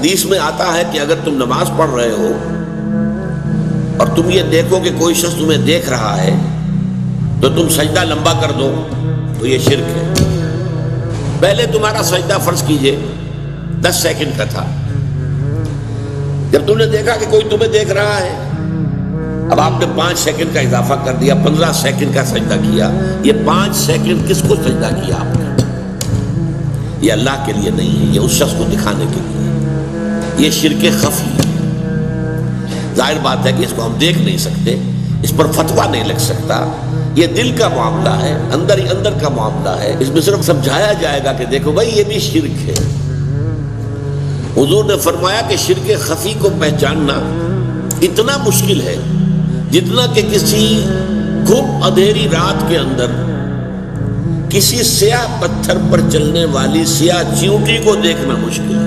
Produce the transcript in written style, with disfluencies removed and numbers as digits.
حدیث میں آتا ہے کہ اگر تم نماز پڑھ رہے ہو اور تم یہ دیکھو کہ کوئی شخص تمہیں دیکھ رہا ہے تو تم سجدہ لمبا کر دو تو یہ شرک ہے۔ پہلے تمہارا سجدہ فرض کیجئے 10 سیکنڈ کا تھا، جب تم نے دیکھا کہ کوئی تمہیں دیکھ رہا ہے اب آپ نے 5 سیکنڈ کا اضافہ کر دیا، 15 سیکنڈ کا سجدہ کیا۔ یہ 5 سیکنڈ کس کو سجدہ کیا آپ نے؟ یہ اللہ کے لیے نہیں ہے، یہ اس شخص کو دکھانے کے لیے، یہ شرک خفی ہے۔ ظاہر بات ہے کہ اس کو ہم دیکھ نہیں سکتے، اس پر فتویٰ نہیں لگ سکتا، یہ دل کا معاملہ ہے، اندر ہی اندر کا معاملہ ہے، اس میں صرف سمجھایا جائے گا کہ دیکھو بھائی یہ بھی شرک ہے۔ حضور نے فرمایا کہ شرک خفی کو پہچاننا اتنا مشکل ہے جتنا کہ کسی گھپ اندھیری رات کے اندر کسی سیاہ پتھر پر چلنے والی سیاہ چیونٹی کو دیکھنا مشکل ہے۔